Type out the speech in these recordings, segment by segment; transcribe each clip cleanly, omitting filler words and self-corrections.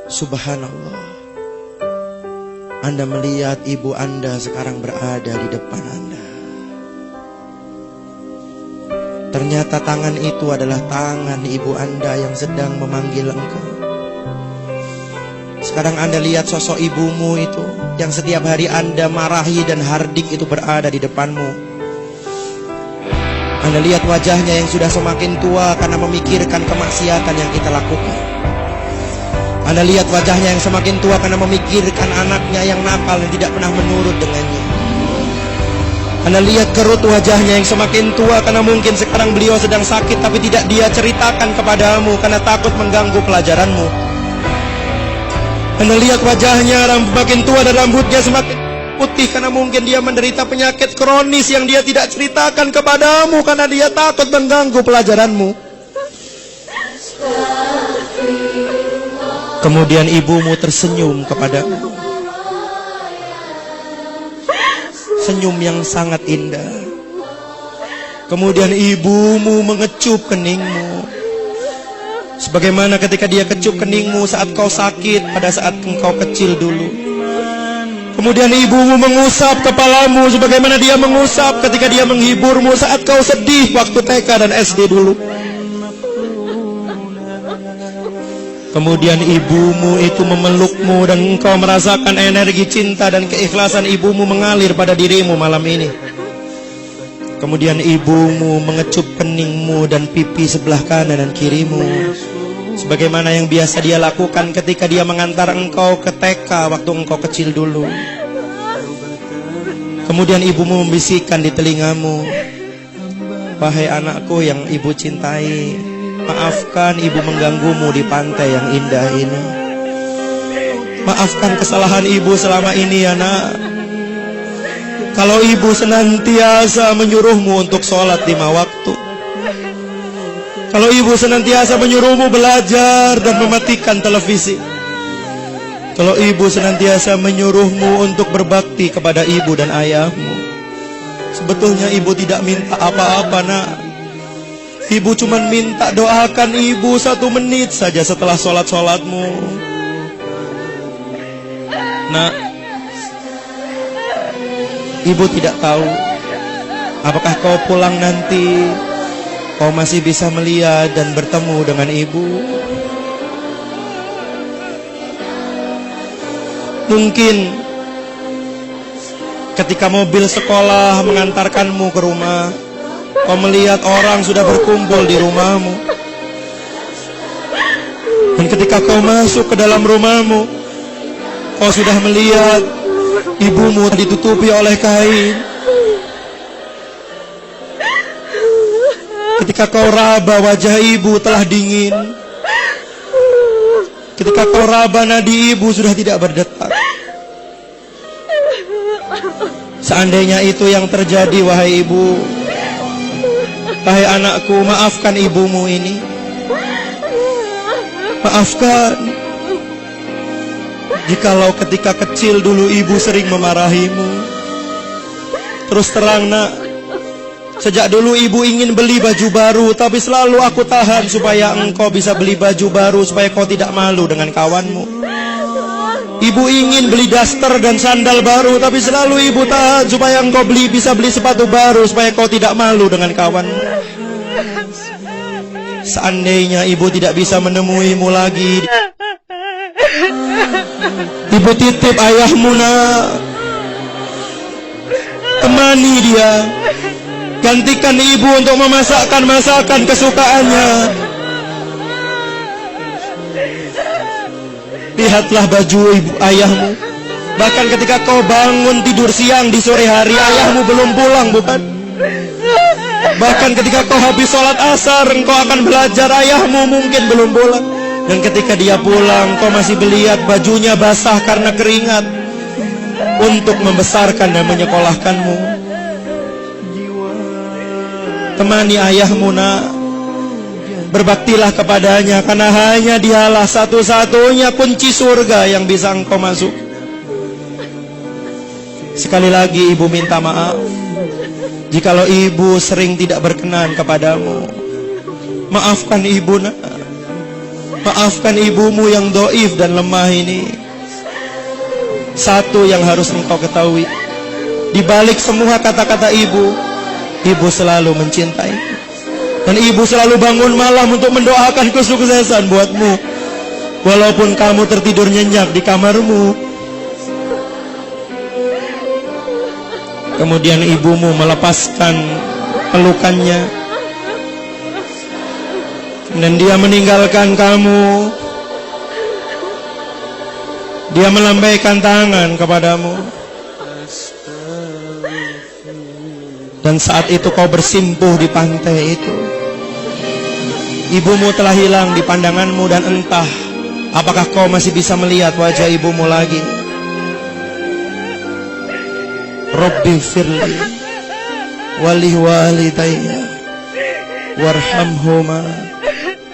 Subhanallah, Anda melihat ibu Anda sekarang berada di depan Anda. Ternyata tangan itu adalah tangan ibu Anda yang sedang memanggil engkau. Sekarang Anda lihat sosok ibumu itu yang setiap hari Anda marahi dan hardik itu berada di depanmu. Anda lihat wajahnya yang sudah semakin tua karena memikirkan kemaksiatan yang kita lakukan. Anda lihat wajahnya yang semakin tua karena memikirkan anaknya yang nakal dan tidak pernah menurut dengannya. Anda lihat kerut wajahnya yang semakin tua karena mungkin sekarang beliau sedang sakit tapi tidak dia ceritakan kepadamu karena takut mengganggu pelajaranmu. Anda lihat wajahnya makin tua dan rambutnya semakin putih karena mungkin dia menderita penyakit kronis yang dia tidak ceritakan kepadamu karena dia takut mengganggu pelajaranmu. Kemudian ibumu tersenyum kepadamu, senyum yang sangat indah. Kemudian ibumu mengecup keningmu, sebagaimana ketika dia kecup keningmu saat kau sakit pada saat engkau kecil dulu. Kemudian ibumu mengusap kepalamu, sebagaimana dia mengusap ketika dia menghiburmu saat kau sedih waktu TK dan SD dulu. Kemudian ibumu itu memelukmu dan engkau merasakan energi cinta dan keikhlasan ibumu mengalir pada dirimu malam ini. Kemudian ibumu mengecup keningmu dan pipi sebelah kanan dan kirimu, sebagaimana yang biasa dia lakukan ketika dia mengantar engkau ke TK waktu engkau kecil dulu. Kemudian ibumu membisikkan di telingamu, "Wahai anakku yang ibu cintai, maafkan ibu mengganggumu di pantai yang indah ini. Maafkan kesalahan ibu selama ini ya nak. Kalau ibu senantiasa menyuruhmu untuk sholat 5 waktu. Kalau ibu senantiasa menyuruhmu belajar dan mematikan televisi. Kalau ibu senantiasa menyuruhmu untuk berbakti kepada ibu dan ayahmu. Sebetulnya ibu tidak minta apa-apa nak. Ibu cuma minta doakan ibu 1 menit saja setelah sholat-sholatmu. Nak, ibu tidak tahu apakah kau pulang nanti kau masih bisa melihat dan bertemu dengan ibu. Mungkin ketika mobil sekolah mengantarkanmu ke rumah, kau melihat orang sudah berkumpul di rumahmu. Dan ketika kau masuk ke dalam rumahmu, kau sudah melihat ibumu ditutupi oleh kain. Ketika kau raba, wajah ibu telah dingin. Ketika kau raba, nadi ibu sudah tidak berdetak. Seandainya itu yang terjadi, wahai ibu, wahai anakku, maafkan ibumu ini. Maafkan. Jikalau ketika kecil dulu ibu sering memarahimu. Terus terang nak, sejak dulu ibu ingin beli baju baru, tapi selalu aku tahan supaya engkau bisa beli baju baru, supaya kau tidak malu dengan kawanmu. Ibu ingin beli daster dan sandal baru, tapi selalu ibu tahan supaya engkau bisa beli sepatu baru, supaya kau tidak malu dengan kawanmu. Seandainya ibu tidak bisa menemuimu lagi, ibu titip ayahmu nak. Temani dia. Gantikan ibu untuk memasakkan masakan kesukaannya. Lihatlah baju ibu ayahmu. Bahkan ketika kau bangun tidur siang di sore hari, ayahmu belum pulang, bukan? Bahkan ketika kau habis sholat asar, engkau akan belajar, ayahmu mungkin belum pulang. Dan ketika dia pulang, kau masih melihat bajunya basah karena keringat, untuk membesarkan dan menyekolahkanmu. Temani ayahmu nak. Berbaktilah kepadanya, karena hanya dialah satu-satunya kunci surga yang bisa engkau masuk. Sekali lagi ibu minta maaf jikalau ibu sering tidak berkenan kepadamu. Maafkan ibu nak. Maafkan ibumu yang doif dan lemah ini. Satu yang harus engkau ketahui, di balik semua kata-kata ibu, ibu selalu mencintai. Dan ibu selalu bangun malam untuk mendoakan kesuksesan buatmu, walaupun kamu tertidur nyenyak di kamarmu. Kemudian ibumu melepaskan pelukannya, dan dia meninggalkan kamu. Dia melambaikan tangan kepadamu, dan saat itu kau bersimpuh di pantai itu. Ibumu telah hilang di pandanganmu, dan entah apakah kau masih bisa melihat wajah ibumu lagi. Rabbi firli wali walidayya warhamhuma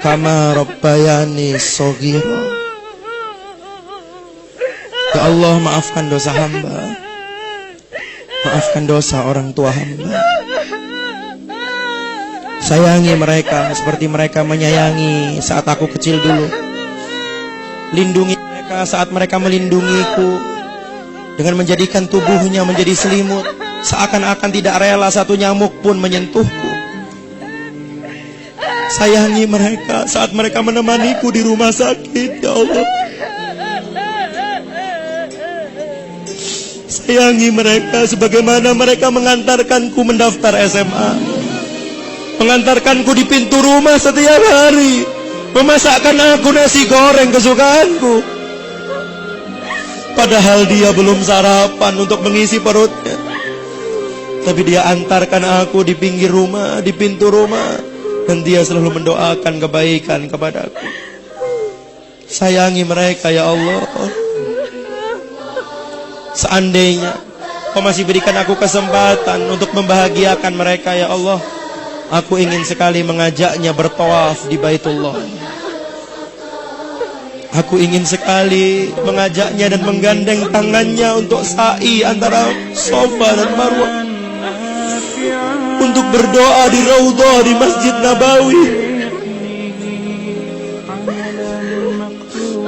kama rabbayani shaghira. Ya Allah, maafkan dosa hamba, maafkan dosa orang tua hamba. Sayangi mereka seperti mereka menyayangi saat aku kecil dulu. Lindungi mereka saat mereka melindungiku, dengan menjadikan tubuhnya menjadi selimut, seakan-akan tidak rela satu nyamuk pun menyentuhku. Sayangi mereka saat mereka menemaniku di rumah sakit, ya Allah. Sayangi mereka sebagaimana mereka mengantarkanku mendaftar SMA, mengantarkanku di pintu rumah setiap hari, memasakkan aku nasi goreng kesukaanku, padahal dia belum sarapan untuk mengisi perutnya. Tapi dia antarkan aku di pinggir rumah, di pintu rumah, dan dia selalu mendoakan kebaikan kepadaku. Sayangi mereka, ya Allah. Seandainya kau masih berikan aku kesempatan untuk membahagiakan mereka, ya Allah, aku ingin sekali mengajaknya bertawaf di Baitullah. Aku ingin sekali mengajaknya dan menggandeng tangannya untuk sa'i antara Safa dan Marwah, untuk berdoa di Raudhah di Masjid Nabawi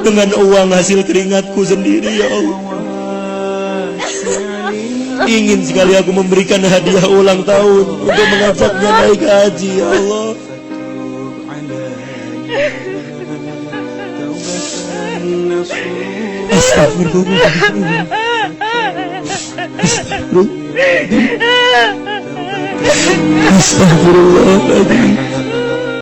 dengan uang hasil keringatku sendiri, ya Allah. Ingin sekali aku memberikan hadiah ulang tahun untuk mengajaknya naik haji, ya Allah. Astagfirullahaladzim. Astagfirullahaladzim.